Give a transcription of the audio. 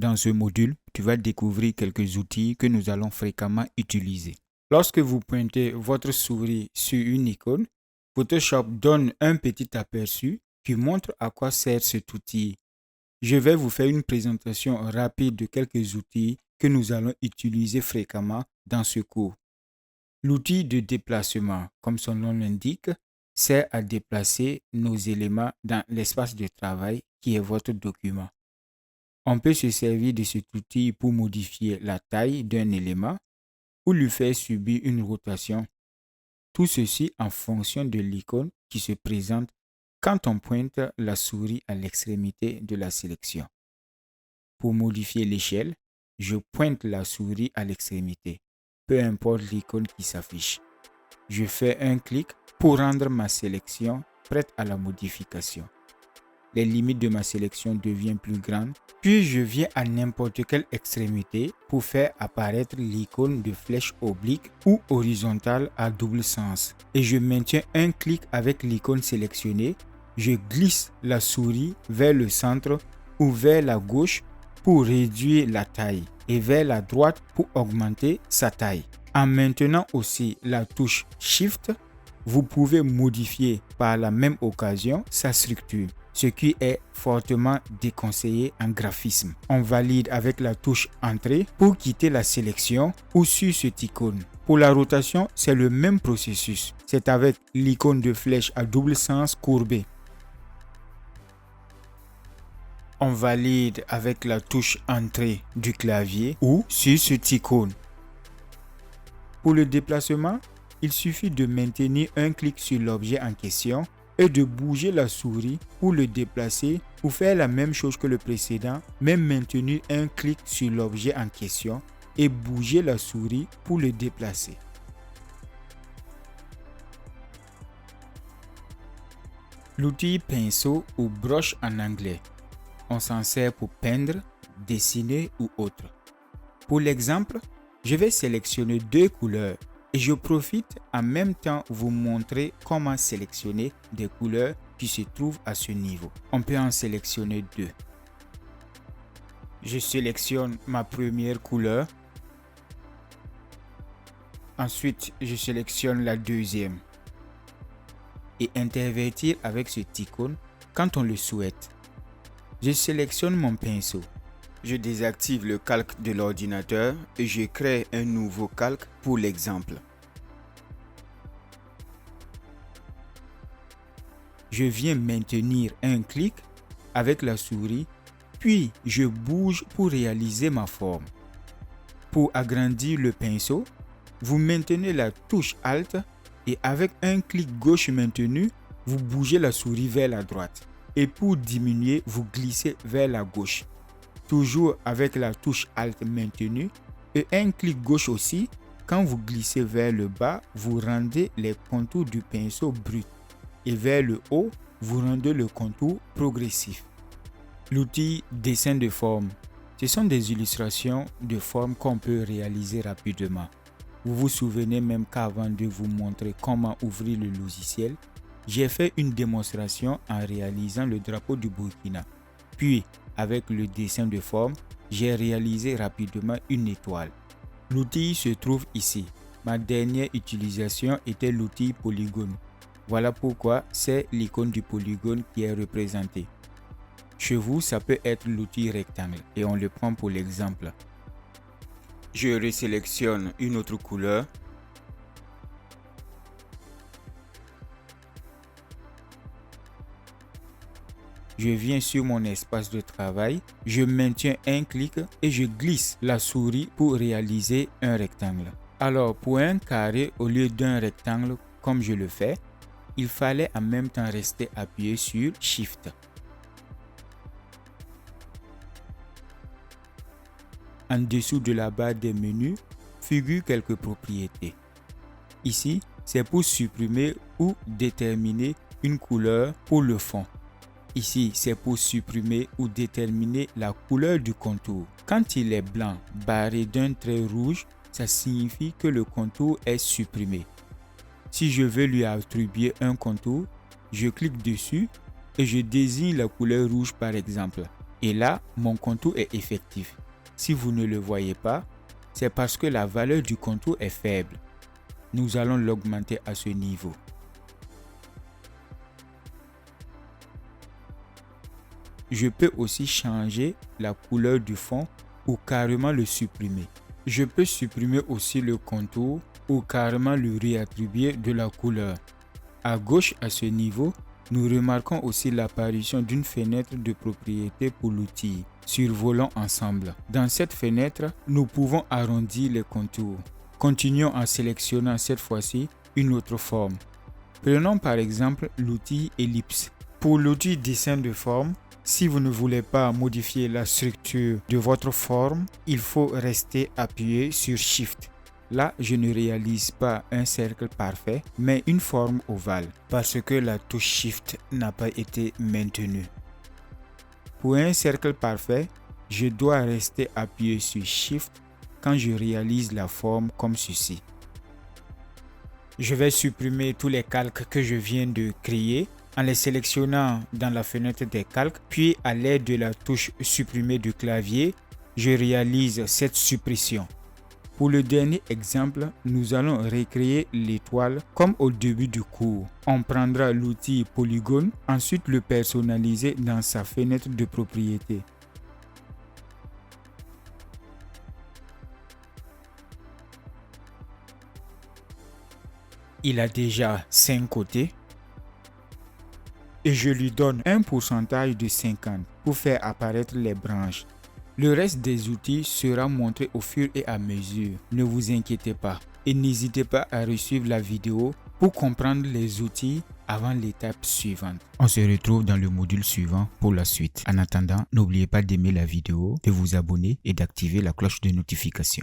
Dans ce module, tu vas découvrir quelques outils que nous allons fréquemment utiliser. Lorsque vous pointez votre souris sur une icône, Photoshop donne un petit aperçu qui montre à quoi sert cet outil. Je vais vous faire une présentation rapide de quelques outils que nous allons utiliser fréquemment dans ce cours. L'outil de déplacement, comme son nom l'indique, sert à déplacer nos éléments dans l'espace de travail qui est votre document. On peut se servir de cet outil pour modifier la taille d'un élément ou lui faire subir une rotation. Tout ceci en fonction de l'icône qui se présente quand on pointe la souris à l'extrémité de la sélection. Pour modifier l'échelle, je pointe la souris à l'extrémité, peu importe l'icône qui s'affiche. Je fais un clic pour rendre ma sélection prête à la modification. Les limites de ma sélection deviennent plus grandes, puis je viens à n'importe quelle extrémité pour faire apparaître l'icône de flèche oblique ou horizontale à double sens. Et je maintiens un clic avec l'icône sélectionnée, je glisse la souris vers le centre ou vers la gauche pour réduire la taille et vers la droite pour augmenter sa taille. En maintenant aussi la touche Shift, vous pouvez modifier par la même occasion sa structure, ce qui est fortement déconseillé en graphisme. On valide avec la touche Entrée pour quitter la sélection ou sur cette icône. Pour la rotation, c'est le même processus. C'est avec l'icône de flèche à double sens courbée. On valide avec la touche Entrée du clavier ou sur cette icône. Pour le déplacement, il suffit de maintenir un clic sur l'objet en question et de bouger la souris pour le déplacer ou faire la même chose que le précédent, mais maintenir un clic sur l'objet en question et bouger la souris pour le déplacer. L'outil pinceau ou broche en anglais. On s'en sert pour peindre, dessiner ou autre. Pour l'exemple, je vais sélectionner deux couleurs et je profite en même temps vous montrer comment sélectionner des couleurs qui se trouvent à ce niveau. On peut en sélectionner deux. Je sélectionne ma première couleur. Ensuite, je sélectionne la deuxième. Et intervertir avec cette icône quand on le souhaite. Je sélectionne mon pinceau. Je désactive le calque de l'ordinateur et je crée un nouveau calque pour l'exemple. Je viens maintenir un clic avec la souris, puis je bouge pour réaliser ma forme. Pour agrandir le pinceau, vous maintenez la touche Alt et avec un clic gauche maintenu, vous bougez la souris vers la droite. Et pour diminuer, vous glissez vers la gauche. Toujours avec la touche Alt maintenue et un clic gauche aussi, quand vous glissez vers le bas, vous rendez les contours du pinceau brut et vers le haut, vous rendez le contour progressif. L'outil dessin de forme. Ce sont des illustrations de formes qu'on peut réaliser rapidement. Vous vous souvenez même qu'avant de vous montrer comment ouvrir le logiciel, j'ai fait une démonstration en réalisant le drapeau du Burkina. Puis, avec le dessin de forme, j'ai réalisé rapidement une étoile. L'outil se trouve ici. Ma dernière utilisation était l'outil polygone. Voilà pourquoi c'est l'icône du polygone qui est représentée. Chez vous, ça peut être l'outil rectangle et on le prend pour l'exemple. Je resélectionne une autre couleur. Je viens sur mon espace de travail, je maintiens un clic et je glisse la souris pour réaliser un rectangle. Alors pour un carré au lieu d'un rectangle comme je le fais, il fallait en même temps rester appuyé sur Shift. En dessous de la barre des menus figurent quelques propriétés. Ici, c'est pour supprimer ou déterminer une couleur pour le fond. Ici, c'est pour supprimer ou déterminer la couleur du contour. Quand il est blanc, barré d'un trait rouge, ça signifie que le contour est supprimé. Si je veux lui attribuer un contour, je clique dessus et je désigne la couleur rouge par exemple. Et là, mon contour est effectif. Si vous ne le voyez pas, c'est parce que la valeur du contour est faible. Nous allons l'augmenter à ce niveau. Je peux aussi changer la couleur du fond ou carrément le supprimer. Je peux supprimer aussi le contour ou carrément lui réattribuer de la couleur. À gauche, à ce niveau, nous remarquons aussi l'apparition d'une fenêtre de propriété pour l'outil. Survolons ensemble. Dans cette fenêtre, nous pouvons arrondir les contours. Continuons en sélectionnant cette fois-ci une autre forme. Prenons par exemple l'outil ellipse. Pour l'outil dessin de forme, si vous ne voulez pas modifier la structure de votre forme, il faut rester appuyé sur Shift. Là, je ne réalise pas un cercle parfait, mais une forme ovale, parce que la touche Shift n'a pas été maintenue. Pour un cercle parfait, je dois rester appuyé sur Shift quand je réalise la forme comme ceci. Je vais supprimer tous les calques que je viens de créer en les sélectionnant dans la fenêtre des calques, puis à l'aide de la touche supprimer du clavier, je réalise cette suppression. Pour le dernier exemple, nous allons recréer l'étoile comme au début du cours. On prendra l'outil polygone, ensuite le personnaliser dans sa fenêtre de propriété. Il a déjà 5 côtés et je lui donne un pourcentage de 50 pour faire apparaître les branches. Le reste des outils sera montré au fur et à mesure. Ne vous inquiétez pas et n'hésitez pas à suivre la vidéo pour comprendre les outils avant l'étape suivante. On se retrouve dans le module suivant pour la suite. En attendant, n'oubliez pas d'aimer la vidéo, de vous abonner et d'activer la cloche de notification.